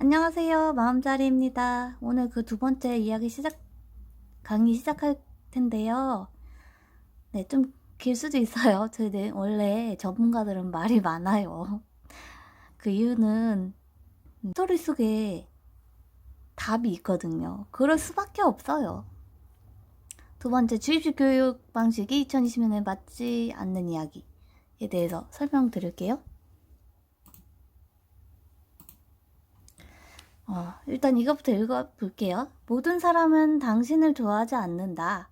안녕하세요. 마음자리입니다. 오늘 그 두 번째 강의 시작할 텐데요. 네, 좀 길 수도 있어요. 저희 원래 전문가들은 말이 많아요. 그 이유는 스토리 속에 답이 있거든요. 그럴 수밖에 없어요. 두 번째, 주입식 교육 방식이 2020년에 맞지 않는 이야기에 대해서 설명드릴게요. 일단 이것부터 읽어볼게요. 모든 사람은 당신을 좋아하지 않는다.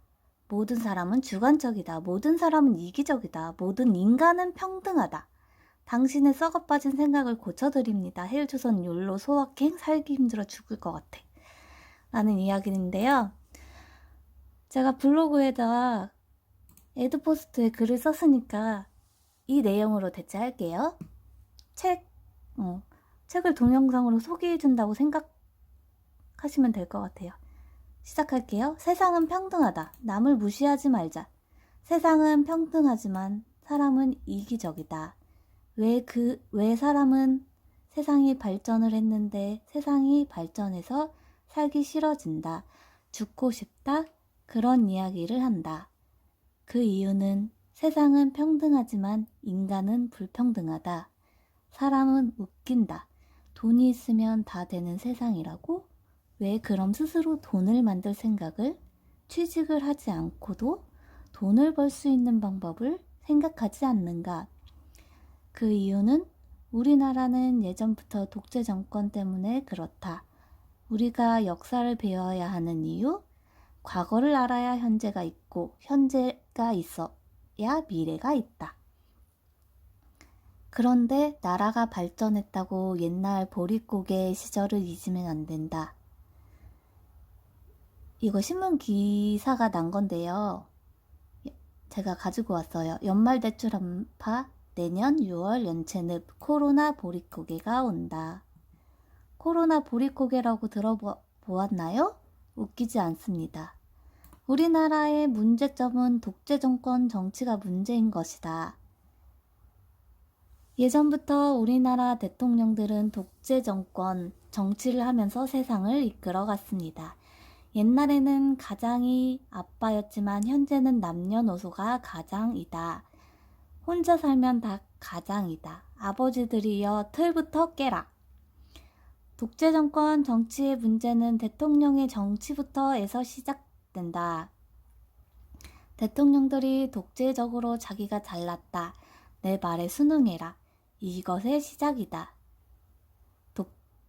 모든 사람은 주관적이다. 모든 사람은 이기적이다. 모든 인간은 평등하다. 당신의 썩어빠진 생각을 고쳐드립니다. 헬조선 욜로 소확행 살기 힘들어 죽을 것 같아. 라는 이야기인데요. 제가 블로그에다 에드포스트에 글을 썼으니까 이 내용으로 대체할게요. 책을 동영상으로 소개해준다고 생각하시면 될 것 같아요. 시작할게요. 세상은 평등하다. 남을 무시하지 말자. 세상은 평등하지만 사람은 이기적이다. 왜 사람은 세상이 발전을 했는데 세상이 발전해서 살기 싫어진다. 죽고 싶다. 그런 이야기를 한다. 그 이유는 세상은 평등하지만 인간은 불평등하다. 사람은 웃긴다. 돈이 있으면 다 되는 세상이라고? 왜 그럼 스스로 돈을 만들 생각을, 취직을 하지 않고도 돈을 벌 수 있는 방법을 생각하지 않는가? 그 이유는 우리나라는 예전부터 독재 정권 때문에 그렇다. 우리가 역사를 배워야 하는 이유? 과거를 알아야 현재가 있고 현재가 있어야 미래가 있다. 그런데 나라가 발전했다고 옛날 보릿고개 시절을 잊으면 안 된다. 이거 신문 기사가 난 건데요. 제가 가지고 왔어요. 연말 대출 한파, 내년 6월 연체늪, 코로나 보릿고개가 온다. 코로나 보릿고개라고 들어보았나요? 웃기지 않습니다. 우리나라의 문제점은 독재 정권 정치가 문제인 것이다. 예전부터 우리나라 대통령들은 독재 정권 정치를 하면서 세상을 이끌어갔습니다. 옛날에는 가장이 아빠였지만 현재는 남녀노소가 가장이다. 혼자 살면 다 가장이다. 아버지들이여 틀부터 깨라. 독재 정권 정치의 문제는 대통령의 정치부터에서 시작된다. 대통령들이 독재적으로 자기가 잘났다. 내 말에 순응해라. 이것의 시작이다.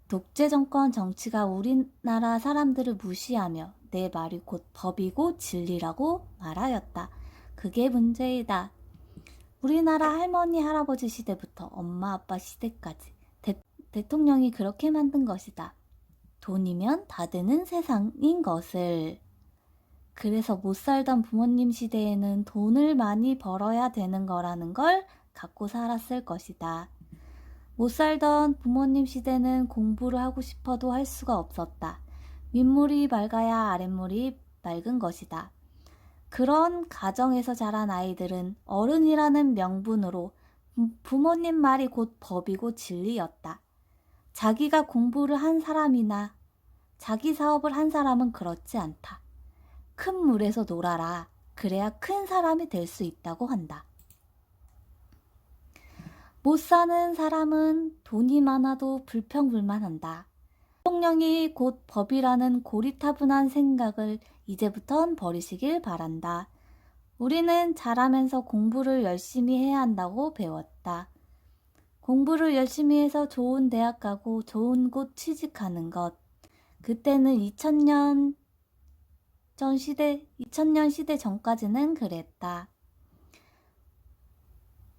독재 정권 정치가 우리나라 사람들을 무시하며 내 말이 곧 법이고 진리라고 말하였다. 그게 문제이다. 우리나라 할머니 할아버지 시대부터 엄마 아빠 시대까지 대통령이 그렇게 만든 것이다. 돈이면 다 되는 세상인 것을. 그래서 못 살던 부모님 시대에는 돈을 많이 벌어야 되는 거라는 걸 갖고 살았을 것이다. 못 살던 부모님 시대는 공부를 하고 싶어도 할 수가 없었다. 윗물이 맑아야 아랫물이 맑은 것이다. 그런 가정에서 자란 아이들은 어른이라는 명분으로 부모님 말이 곧 법이고 진리였다. 자기가 공부를 한 사람이나 자기 사업을 한 사람은 그렇지 않다. 큰 물에서 놀아라. 그래야 큰 사람이 될 수 있다고 한다. 못 사는 사람은 돈이 많아도 불평불만한다. 대통령이 곧 법이라는 고리타분한 생각을 이제부턴 버리시길 바란다. 우리는 자라면서 공부를 열심히 해야 한다고 배웠다. 공부를 열심히 해서 좋은 대학 가고 좋은 곳 취직하는 것. 그때는 2000년 시대 전까지는 그랬다.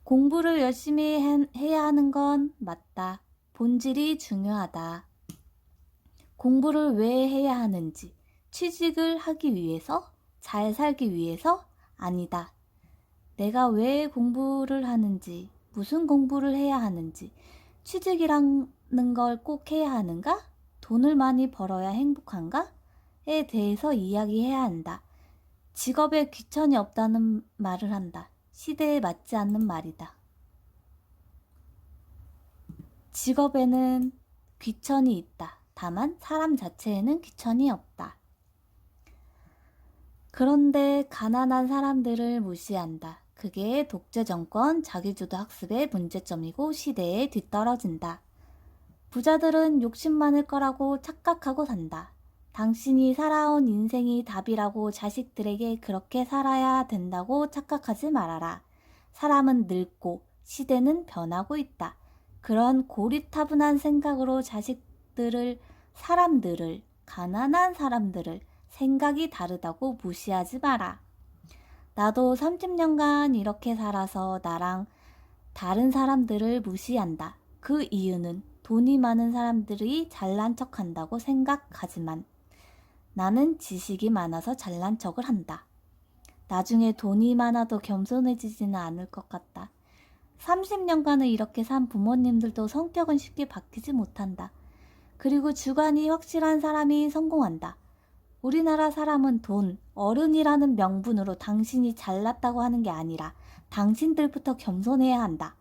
공부를 열심히 해야 하는 건 맞다. 본질이 중요하다. 공부를 왜 해야 하는지, 취직을 하기 위해서, 잘 살기 위해서? 아니다. 내가 왜 공부를 하는지, 무슨 공부를 해야 하는지, 취직이라는 걸 꼭 해야 하는가? 돈을 많이 벌어야 행복한가?에 대해서 이야기해야 한다. 직업에 귀천이 없다는 말을 한다. 시대에 맞지 않는 말이다. 직업에는 귀천이 있다. 다만 사람 자체에는 귀천이 없다. 그런데 가난한 사람들을 무시한다. 그게 독재정권 자기주도 학습의 문제점이고 시대에 뒤떨어진다. 부자들은 욕심 많을 거라고 착각하고 산다. 당신이 살아온 인생이 답이라고 자식들에게 그렇게 살아야 된다고 착각하지 말아라. 사람은 늙고 시대는 변하고 있다. 그런 고리타분한 생각으로 사람들을, 가난한 사람들을 생각이 다르다고 무시하지 마라. 나도 30년간 이렇게 살아서 나랑 다른 사람들을 무시한다. 그 이유는 돈이 많은 사람들이 잘난 척한다고 생각하지만 나는 지식이 많아서 잘난 척을 한다. 나중에 돈이 많아도 겸손해지지는 않을 것 같다. 30년간을 이렇게 산 부모님들도 성격은 쉽게 바뀌지 못한다. 그리고 주관이 확실한 사람이 성공한다. 우리나라 사람은 돈, 어른이라는 명분으로 당신이 잘났다고 하는 게 아니라 당신들부터 겸손해야 한다.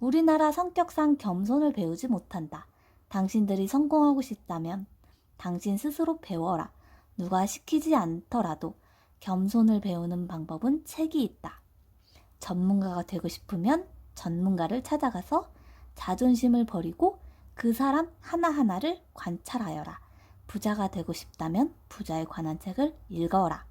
우리나라 성격상 겸손을 배우지 못한다. 당신들이 성공하고 싶다면 당신 스스로 배워라. 누가 시키지 않더라도 겸손을 배우는 방법은 책이 있다. 전문가가 되고 싶으면 전문가를 찾아가서 자존심을 버리고 그 사람 하나하나를 관찰하여라. 부자가 되고 싶다면 부자에 관한 책을 읽어라.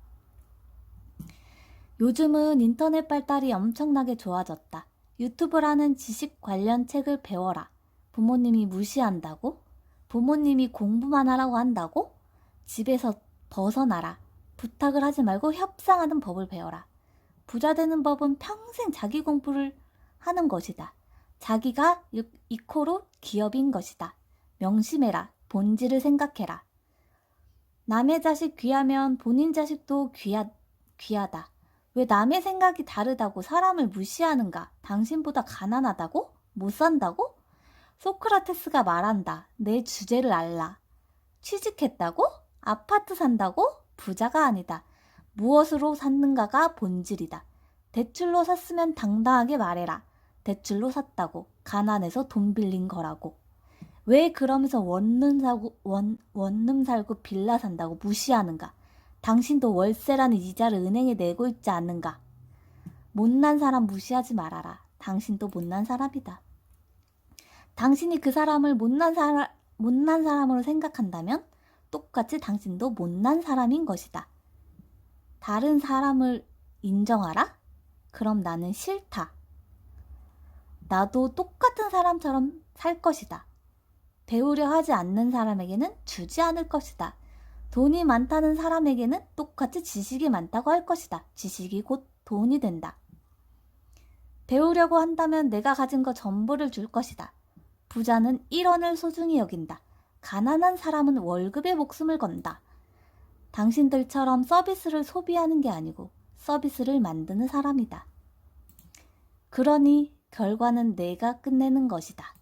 요즘은 인터넷 발달이 엄청나게 좋아졌다. 유튜브라는 지식 관련 책을 배워라. 부모님이 무시한다고? 부모님이 공부만 하라고 한다고? 집에서 벗어나라. 부탁을 하지 말고 협상하는 법을 배워라. 부자 되는 법은 평생 자기 공부를 하는 것이다. 자기가 이코로 기업인 것이다. 명심해라. 본질을 생각해라. 남의 자식 귀하면 본인 자식도 귀하다. 왜 남의 생각이 다르다고 사람을 무시하는가? 당신보다 가난하다고? 못 산다고? 소크라테스가 말한다. 내 주제를 알라. 취직했다고? 아파트 산다고? 부자가 아니다. 무엇으로 샀는가가 본질이다. 대출로 샀으면 당당하게 말해라. 대출로 샀다고. 가난해서 돈 빌린 거라고. 왜 그러면서 원룸 살고 빌라 산다고 무시하는가? 당신도 월세라는 이자를 은행에 내고 있지 않는가? 못난 사람 무시하지 말아라. 당신도 못난 사람이다. 당신이 그 사람을 못난 사람으로 생각한다면 똑같이 당신도 못난 사람인 것이다. 다른 사람을 인정하라? 그럼 나는 싫다. 나도 똑같은 사람처럼 살 것이다. 배우려 하지 않는 사람에게는 주지 않을 것이다. 돈이 많다는 사람에게는 똑같이 지식이 많다고 할 것이다. 지식이 곧 돈이 된다. 배우려고 한다면 내가 가진 거 전부를 줄 것이다. 부자는 1원을 소중히 여긴다. 가난한 사람은 월급에 목숨을 건다. 당신들처럼 서비스를 소비하는 게 아니고 서비스를 만드는 사람이다. 그러니 결과는 내가 끝내는 것이다.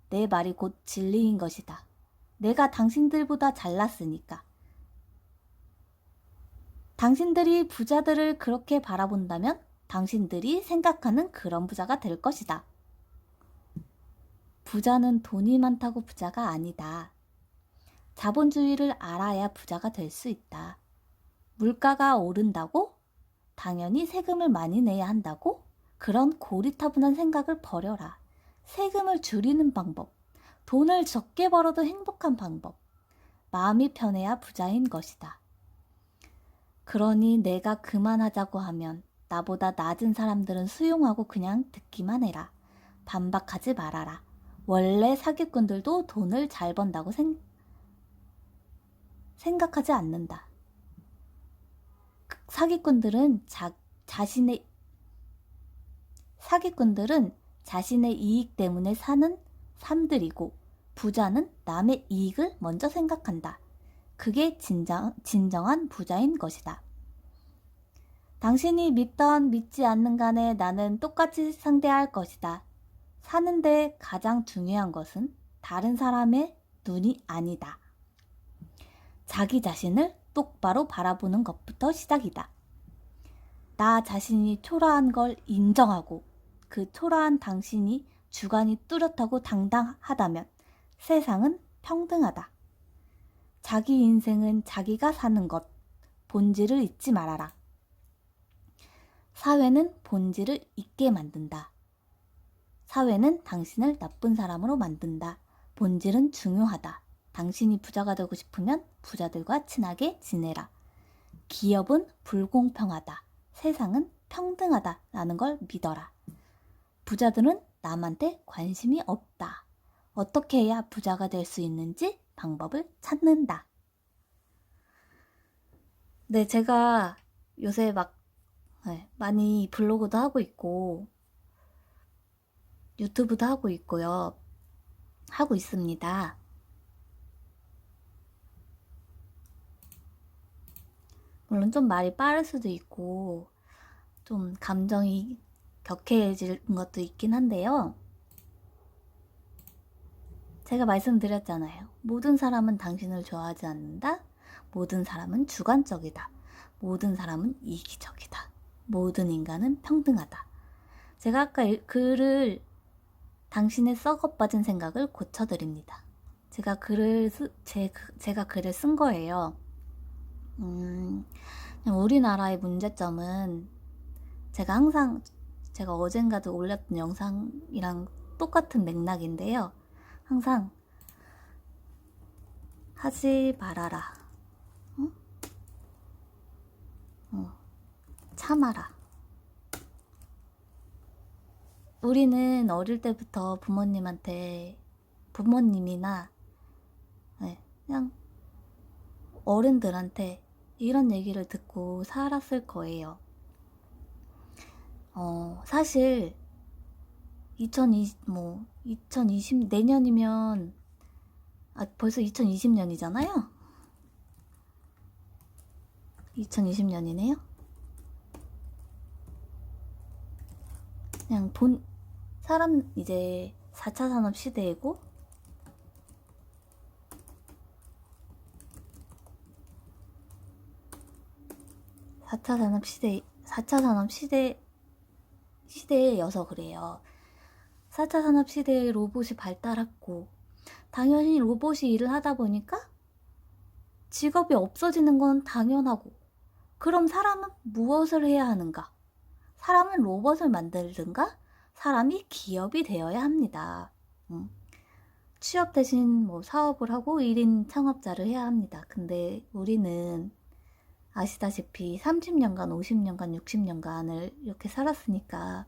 내 말이 곧 진리인 것이다. 내가 당신들보다 잘났으니까. 당신들이 부자들을 그렇게 바라본다면 당신들이 생각하는 그런 부자가 될 것이다. 부자는 돈이 많다고 부자가 아니다. 자본주의를 알아야 부자가 될 수 있다. 물가가 오른다고? 당연히 세금을 많이 내야 한다고? 그런 고리타분한 생각을 버려라. 세금을 줄이는 방법, 돈을 적게 벌어도 행복한 방법, 마음이 편해야 부자인 것이다. 그러니 내가 그만하자고 하면 나보다 낮은 사람들은 수용하고 그냥 듣기만 해라. 반박하지 말아라. 원래 사기꾼들도 돈을 잘 번다고 생각하지 않는다. 사기꾼들은 자신의 이익 때문에 사는 삶들이고 부자는 남의 이익을 먼저 생각한다. 그게 진정한 부자인 것이다. 당신이 믿던 믿지 않는 간에 나는 똑같이 상대할 것이다. 사는데 가장 중요한 것은 다른 사람의 눈이 아니다. 자기 자신을 똑바로 바라보는 것부터 시작이다. 나 자신이 초라한 걸 인정하고 그 초라한 당신이 주관이 뚜렷하고 당당하다면 세상은 평등하다. 자기 인생은 자기가 사는 것. 본질을 잊지 말아라. 사회는 본질을 잊게 만든다. 사회는 당신을 나쁜 사람으로 만든다. 본질은 중요하다. 당신이 부자가 되고 싶으면 부자들과 친하게 지내라. 기업은 불공평하다. 세상은 평등하다. 라는 걸 믿어라. 부자들은 남한테 관심이 없다. 어떻게 해야 부자가 될 수 있는지 방법을 찾는다. 네, 제가 요새 많이 블로그도 하고 있고 유튜브도 하고 있고요. 하고 있습니다. 물론 좀 말이 빠를 수도 있고 좀 감정이 격해질 것도 있긴 한데요. 제가 말씀드렸잖아요. 모든 사람은 당신을 좋아하지 않는다. 모든 사람은 주관적이다. 모든 사람은 이기적이다. 모든 인간은 평등하다. 제가 아까 글을 당신의 썩어빠진 생각을 고쳐드립니다. 제가 글을 쓴 거예요. 우리나라의 문제점은 제가 어젠가도 올렸던 영상이랑 똑같은 맥락인데요. 항상 하지 말아라. 참아라. 우리는 어릴 때부터 부모님이나 그냥 어른들한테 이런 얘기를 듣고 살았을 거예요. 사실 2020 내년이면 벌써 2020년이잖아요. 2020년이네요. 그냥 사람 이제 4차 산업 시대이고 4차 산업 시대여서 그래요. 4차 산업 시대에 로봇이 발달했고 당연히 로봇이 일을 하다 보니까 직업이 없어지는 건 당연하고, 그럼 사람은 무엇을 해야 하는가? 사람은 로봇을 만들든가 사람이 기업이 되어야 합니다. 취업 대신 사업을 하고 1인 창업자를 해야 합니다. 근데 우리는 아시다시피 30년간, 50년간, 60년간을 이렇게 살았으니까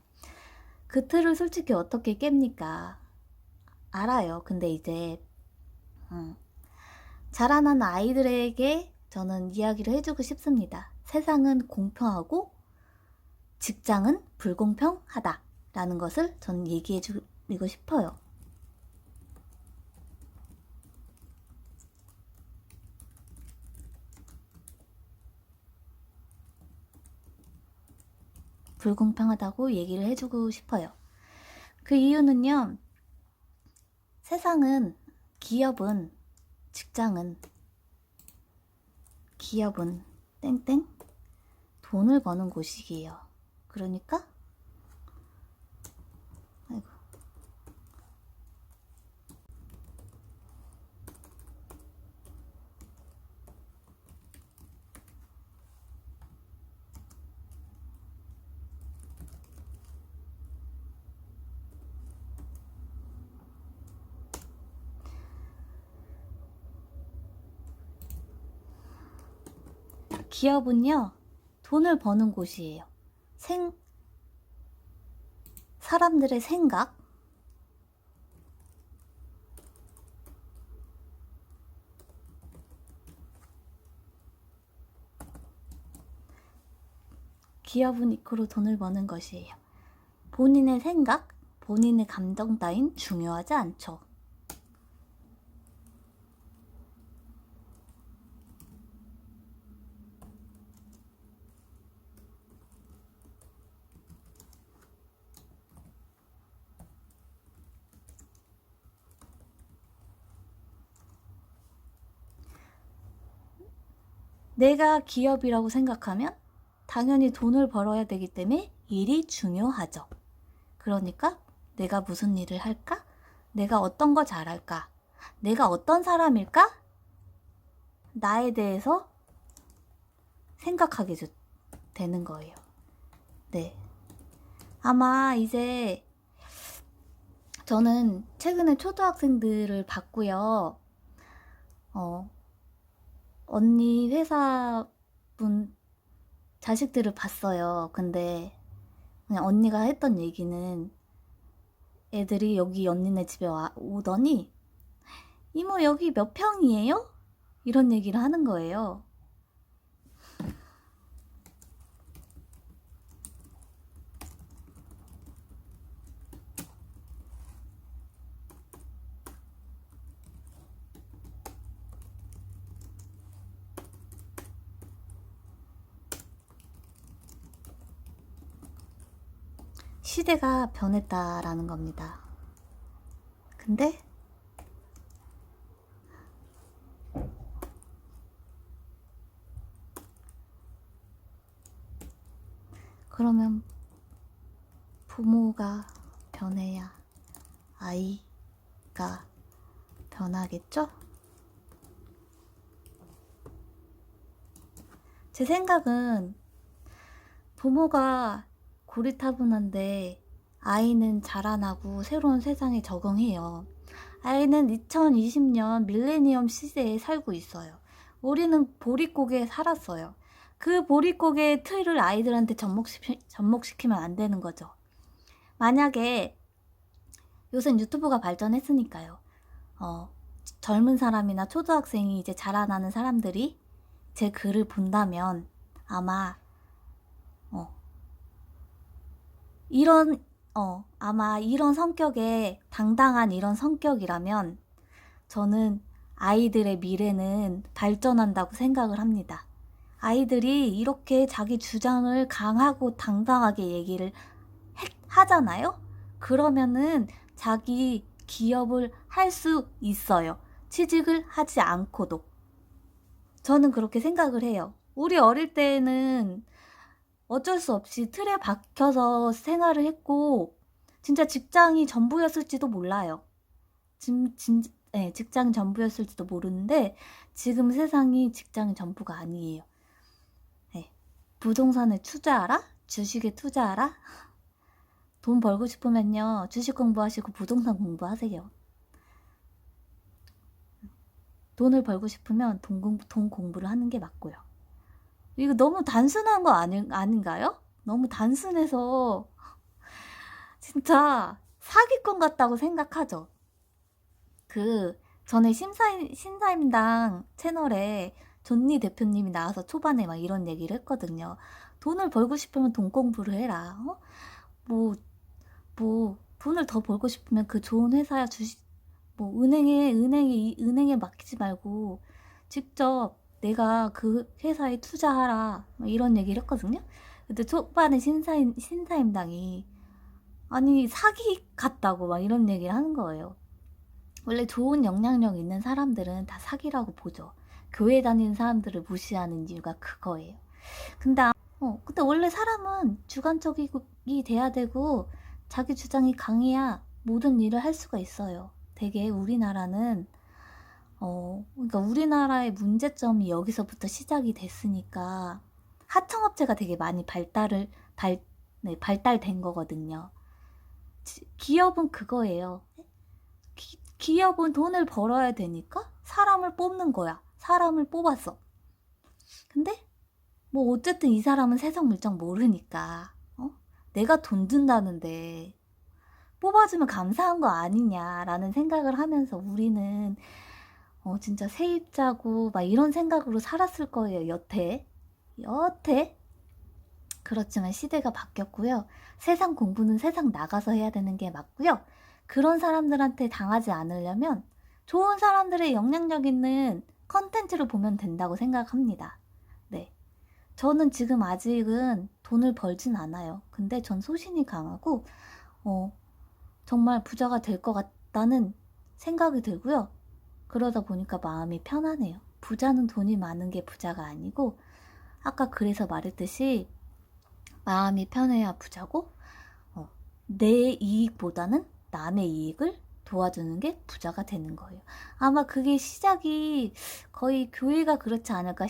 그 틀을 솔직히 어떻게 깹니까? 알아요. 근데 이제 자라나는 아이들에게 저는 이야기를 해주고 싶습니다. 세상은 공평하고 직장은 불공평하다 라는 것을 저는 얘기해주고 싶어요. 불공평하다고 얘기를 해주고 싶어요. 그 이유는요, 기업은 땡땡 돈을 버는 곳이에요. 그러니까 기업은요, 돈을 버는 곳이에요. 사람들의 생각, 기업은 이코로 돈을 버는 것이에요. 본인의 생각, 본인의 감정 따윈 중요하지 않죠. 내가 기업이라고 생각하면 당연히 돈을 벌어야 되기 때문에 일이 중요하죠. 그러니까 내가 무슨 일을 할까? 내가 어떤 거 잘할까? 내가 어떤 사람일까? 나에 대해서 생각하게 되는 거예요. 네. 아마 이제 저는 최근에 초등학생들을 봤고요. 언니 회사분 자식들을 봤어요. 근데 그냥 언니가 했던 얘기는 애들이 여기 언니네 집에 오더니 이모 여기 몇 평이에요? 이런 얘기를 하는 거예요. 시대가 변했다라는 겁니다. 근데 그러면 부모가 변해야 아이가 변하겠죠? 제 생각은 부모가 고리타분한데 아이는 자라나고 새로운 세상에 적응해요. 아이는 2020년 밀레니엄 시대에 살고 있어요. 우리는 보릿고개에 살았어요. 그 보릿고개의 틀을 아이들한테 접목시키면 안 되는 거죠. 만약에 요새 유튜브가 발전했으니까요. 젊은 사람이나 초등학생이 이제 자라나는 사람들이 제 글을 본다면 아마 아마 이런 성격에 당당한 이런 성격이라면 저는 아이들의 미래는 발전한다고 생각을 합니다. 아이들이 이렇게 자기 주장을 강하고 당당하게 얘기를 하잖아요? 그러면은 자기 기업을 할 수 있어요. 취직을 하지 않고도. 저는 그렇게 생각을 해요. 우리 어릴 때는 어쩔 수 없이 틀에 박혀서 생활을 했고 진짜 직장이 전부였을지도 몰라요. 직장이 전부였을지도 모르는데 지금 세상이 직장이 전부가 아니에요. 네. 부동산에 투자하라? 주식에 투자하라? 돈 벌고 싶으면요 주식 공부하시고 부동산 공부하세요. 돈을 벌고 싶으면 돈 공부를 하는 게 맞고요. 이거 너무 단순한 거 아닌가요? 너무 단순해서 진짜 사기꾼 같다고 생각하죠. 전에 신사임당 채널에 존니 대표님이 나와서 초반에 막 이런 얘기를 했거든요. 돈을 벌고 싶으면 돈 공부를 해라. 돈을 더 벌고 싶으면 그 좋은 회사야 은행에 맡기지 말고 직접 내가 그 회사에 투자하라. 이런 얘기를 했거든요. 근데 초반에 신사임당이 아니 사기 같다고 막 이런 얘기를 하는 거예요. 원래 좋은 영향력 있는 사람들은 다 사기라고 보죠. 교회 다니는 사람들을 무시하는 이유가 그거예요. 근데 원래 사람은 주관적이 돼야 되고 자기 주장이 강해야 모든 일을 할 수가 있어요. 되게 우리나라는 그러니까 우리나라의 문제점이 여기서부터 시작이 됐으니까 하청업체가 되게 많이 발달된 거거든요. 기업은 그거예요. 기업은 돈을 벌어야 되니까 사람을 뽑는 거야. 사람을 뽑았어. 근데 뭐 어쨌든 이 사람은 세상 물정 모르니까 내가 돈 준다는데 뽑아주면 감사한 거 아니냐라는 생각을 하면서 우리는 진짜 세입자고 막 이런 생각으로 살았을 거예요. 여태. 그렇지만 시대가 바뀌었고요. 세상 공부는 세상 나가서 해야 되는 게 맞고요. 그런 사람들한테 당하지 않으려면 좋은 사람들의 영향력 있는 컨텐츠를 보면 된다고 생각합니다. 네. 저는 지금 아직은 돈을 벌진 않아요. 근데 전 소신이 강하고 정말 부자가 될 것 같다는 생각이 들고요. 그러다 보니까 마음이 편하네요. 부자는 돈이 많은 게 부자가 아니고 아까 그래서 말했듯이 마음이 편해야 부자고 내 이익보다는 남의 이익을 도와주는 게 부자가 되는 거예요. 아마 그게 시작이 거의 교회가 그렇지 않을까,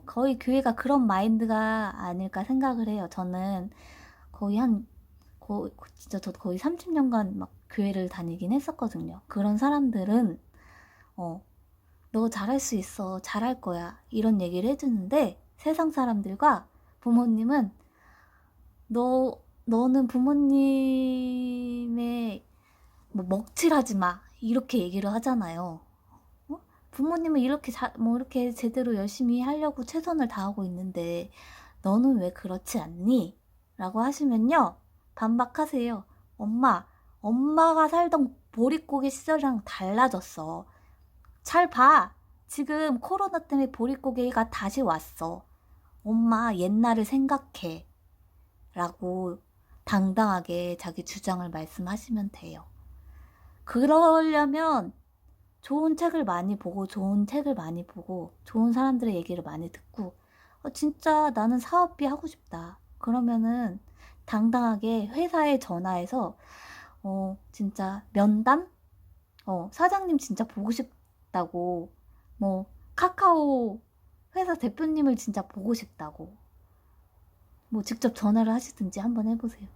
거의 교회가 그런 마인드가 아닐까 생각을 해요. 저는 거의 진짜 저도 거의 30년간 막 교회를 다니긴 했었거든요. 그런 사람들은 너 잘할 수 있어, 잘할 거야, 이런 얘기를 해주는데, 세상 사람들과 부모님은 너는 부모님의 뭐 먹칠하지 마, 이렇게 얘기를 하잖아요. 부모님은 이렇게 제대로 열심히 하려고 최선을 다하고 있는데 너는 왜 그렇지 않니? 라고 하시면요, 반박하세요. 엄마가 살던 보릿고개 시절이랑 달라졌어. 잘 봐. 지금 코로나 때문에 보릿고개가 다시 왔어. 엄마 옛날을 생각해. 라고 당당하게 자기 주장을 말씀하시면 돼요. 그러려면 좋은 책을 많이 보고 좋은 사람들의 얘기를 많이 듣고, 진짜 나는 사업비 하고 싶다. 그러면은 당당하게 회사에 전화해서 진짜 면담? 사장님 진짜 보고 싶다고, 뭐 카카오 회사 대표님을 진짜 보고 싶다고, 뭐 직접 전화를 하시든지 한번 해보세요.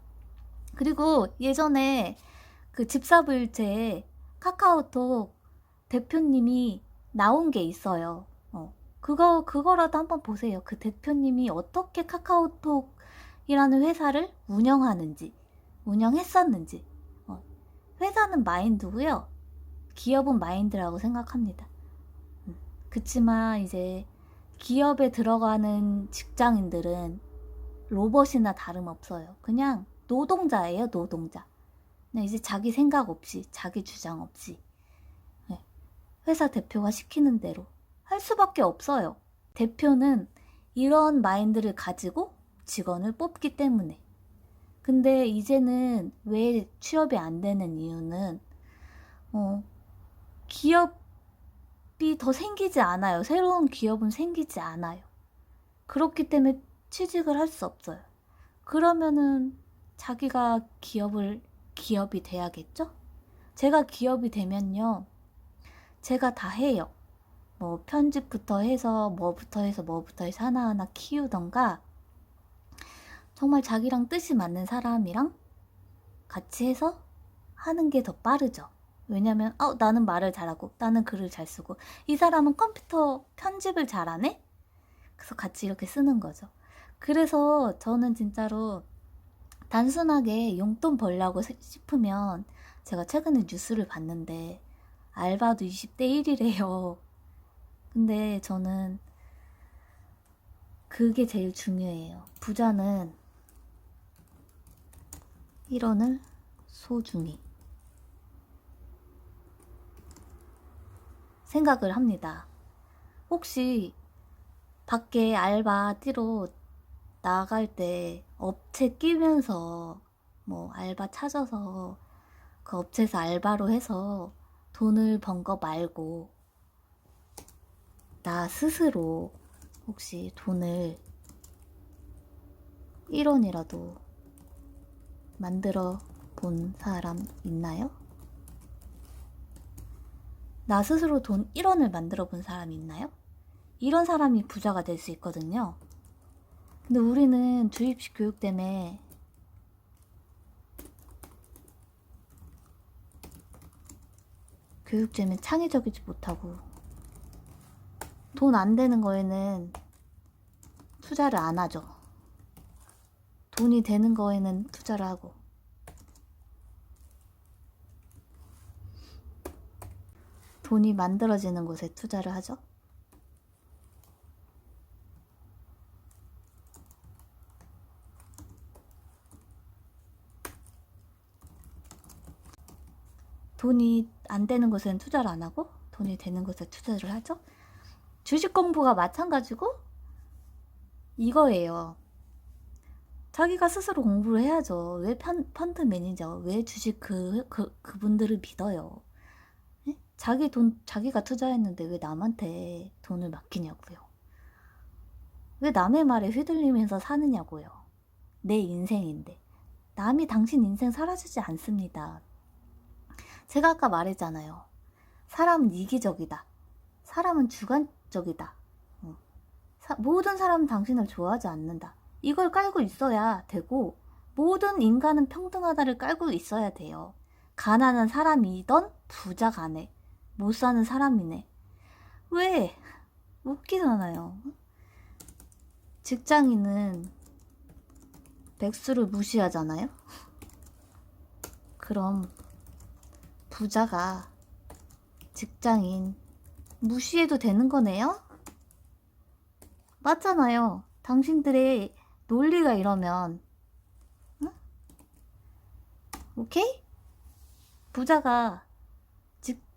그리고 예전에 그 집사부일체에 카카오톡 대표님이 나온 게 있어요. 그거라도 한번 보세요. 그 대표님이 어떻게 카카오톡이라는 회사를 운영했었는지. 회사는 마인드고요. 기업은 마인드라고 생각합니다. 그치만 이제 기업에 들어가는 직장인들은 로봇이나 다름없어요. 그냥 노동자예요, 노동자. 그냥 이제 자기 생각 없이, 자기 주장 없이 회사 대표가 시키는 대로 할 수밖에 없어요. 대표는 이런 마인드를 가지고 직원을 뽑기 때문에. 근데 이제는 왜 취업이 안 되는 이유는 기업이 더 생기지 않아요. 새로운 기업은 생기지 않아요. 그렇기 때문에 취직을 할 수 없어요. 그러면은 자기가 기업이 돼야겠죠? 제가 기업이 되면요, 제가 다 해요. 뭐 편집부터 해서 뭐부터 해서 하나하나 키우던가, 정말 자기랑 뜻이 맞는 사람이랑 같이 해서 하는 게 더 빠르죠. 왜냐면 나는 말을 잘하고 나는 글을 잘 쓰고 이 사람은 컴퓨터 편집을 잘하네? 그래서 같이 이렇게 쓰는 거죠. 그래서 저는 진짜로 단순하게 용돈 벌려고 싶으면, 제가 최근에 뉴스를 봤는데 알바도 20대 1이래요. 근데 저는 그게 제일 중요해요. 부자는 1원을 소중히 생각을 합니다. 혹시 밖에 알바 뛰러 나갈 때 업체 끼면서 뭐 알바 찾아서 그 업체에서 알바로 해서 돈을 번 거 말고 나 스스로 혹시 돈을 1원이라도 만들어 본 사람 있나요? 나 스스로 돈 1원을 만들어 본 사람이 있나요? 이런 사람이 부자가 될 수 있거든요. 근데 우리는 주입식 교육 때문에 교육제는 창의적이지 못하고 돈 안 되는 거에는 투자를 안 하죠. 돈이 되는 거에는 투자를 하고. 돈이 만들어지는 곳에 투자를 하죠. 돈이 안 되는 곳에는 투자를 안 하고 돈이 되는 곳에 투자를 하죠. 주식 공부가 마찬가지고 이거예요. 자기가 스스로 공부를 해야죠. 왜 펀드 매니저, 왜 주식 그분들을 믿어요? 네? 자기 돈 자기가 투자했는데 왜 남한테 돈을 맡기냐고요. 왜 남의 말에 휘둘리면서 사느냐고요. 내 인생인데. 남이 당신 인생 살아주지 않습니다. 제가 아까 말했잖아요. 사람은 이기적이다. 사람은 주관적이다. 모든 사람은 당신을 좋아하지 않는다. 이걸 깔고 있어야 되고, 모든 인간은 평등하다를 깔고 있어야 돼요. 가난한 사람이던 부자 간에 못 사는 사람이네. 왜? 웃기잖아요. 직장인은 백수를 무시하잖아요. 그럼 부자가 직장인 무시해도 되는 거네요? 맞잖아요. 당신들의 논리가 이러면, 응? 오케이? 부자가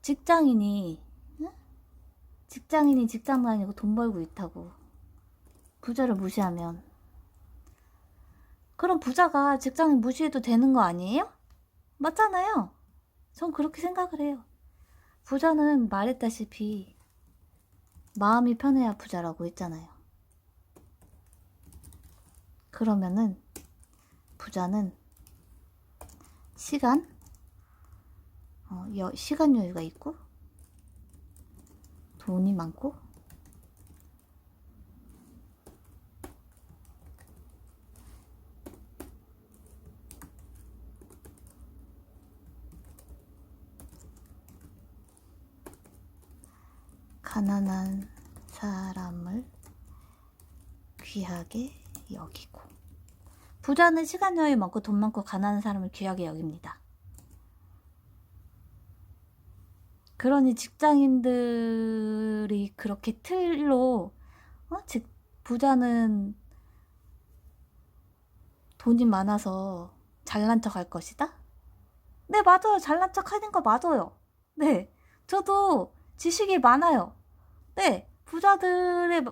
직장인이, 응? 직장인이 직장 다니고 돈 벌고 있다고 부자를 무시하면, 그럼 부자가 직장인 무시해도 되는 거 아니에요? 맞잖아요. 전 그렇게 생각을 해요. 부자는 말했다시피 마음이 편해야 부자라고 했잖아요. 그러면은 부자는 시간 여유가 있고 돈이 많고 가난한 사람을 귀하게 여기고, 부자는 시간 여유 많고 돈 많고 가난한 사람을 귀하게 여깁니다. 그러니 직장인들이 그렇게 틀로 부자는 돈이 많아서 잘난 척 할 것이다? 네, 맞아요. 잘난 척 하는 거 맞아요. 네, 저도 지식이 많아요. 네, 부자들의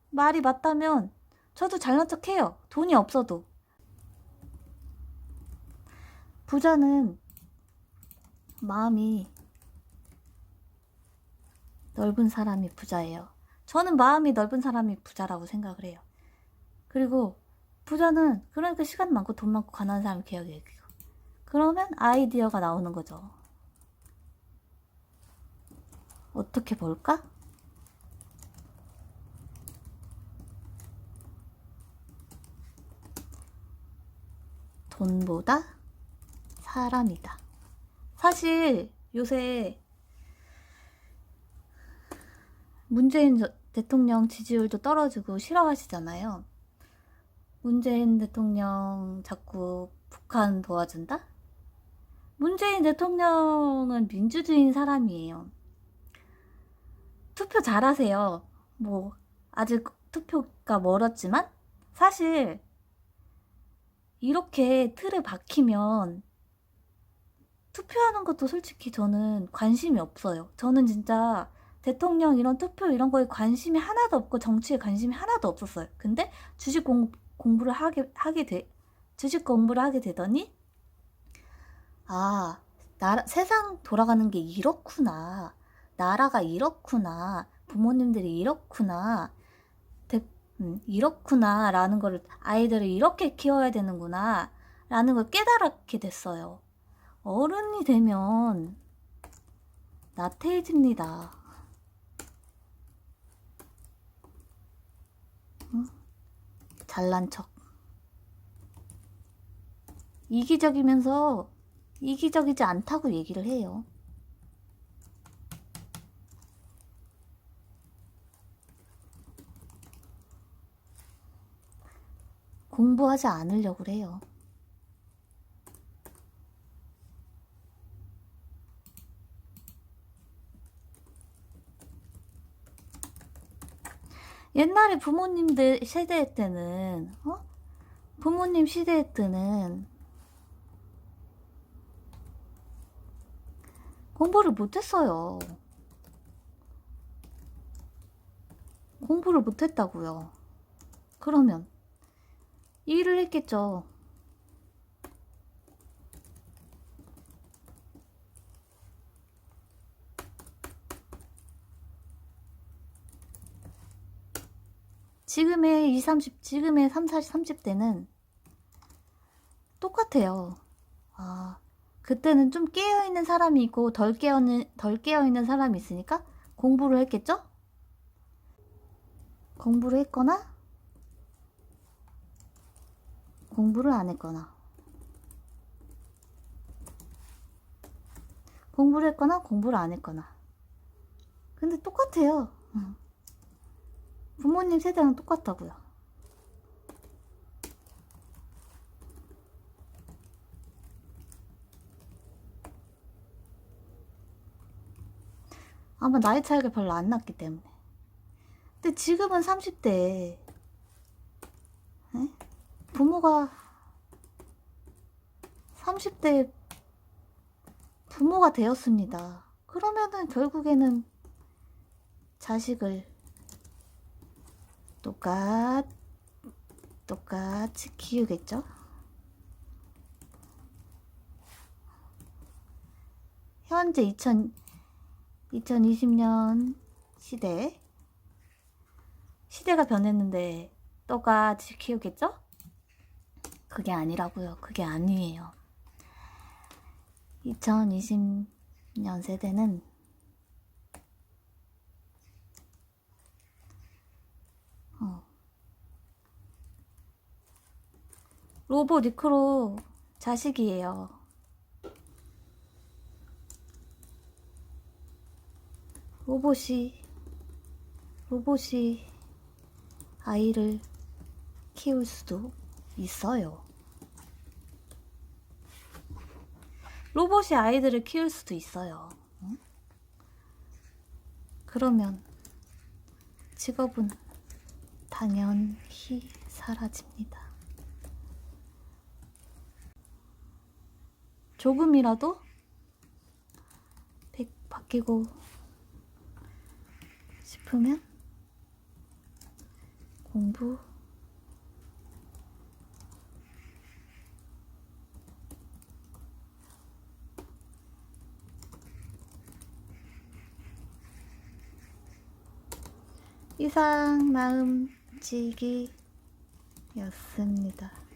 말이 맞다면 저도 잘난 척 해요. 돈이 없어도. 부자는 마음이 넓은 사람이 부자예요. 저는 마음이 넓은 사람이 부자라고 생각을 해요. 그리고 부자는 그러니까 시간 많고 돈 많고 가난한 사람을 귀하게 여기고, 그러면 아이디어가 나오는 거죠. 어떻게 볼까? 돈보다 사람이다. 사실 요새 문재인 대통령 지지율도 떨어지고 싫어하시잖아요. 문재인 대통령 자꾸 북한 도와준다? 문재인 대통령은 민주주의인 사람이에요. 투표 잘하세요. 뭐 아직 투표가 멀었지만 사실 이렇게 틀에 박히면 투표하는 것도 솔직히 저는 관심이 없어요. 저는 진짜 대통령 이런 투표 이런 거에 관심이 하나도 없고 정치에 관심이 하나도 없었어요. 근데 공부를 주식 공부를 하게 되더니, 아, 세상 돌아가는 게 이렇구나. 나라가 이렇구나. 부모님들이 이렇구나. 이렇구나. 라는 거를, 아이들을 이렇게 키워야 되는구나. 라는 걸 깨달게 됐어요. 어른이 되면 나태해집니다. 잘난 척. 이기적이면서 이기적이지 않다고 얘기를 해요. 공부하지 않으려고 그래요. 옛날에 부모님들 세대 때는, 부모님 시대 때는 공부를 못했어요. 공부를 못했다고요. 그러면 일을 했겠죠. 지금의 30, 40, 30대는 똑같아요. 그때는 좀 깨어있는 사람이 있고 덜 깨어있는 사람이 있으니까 공부를 했겠죠? 공부를 했거나 공부를 안 했거나 공부를 했거나 공부를 안 했거나. 근데 똑같아요. 부모님 세대랑 똑같다고요. 아마 나이 차이가 별로 안 났기 때문에. 근데 지금은 30대에 부모가 30대에 부모가 되었습니다. 그러면은 결국에는 자식을 똑같이 키우겠죠? 현재 2020년 시대가 변했는데 똑같이 키우겠죠? 그게 아니라고요. 그게 아니에요. 2020년 세대는 로봇 니크로 자식이에요. 로봇이 아이를 키울 수도 있어요. 로봇이 아이들을 키울 수도 있어요. 응? 그러면 직업은 당연히 사라집니다. 조금이라도 바뀌고 싶으면 공부 이상 마음치기였습니다.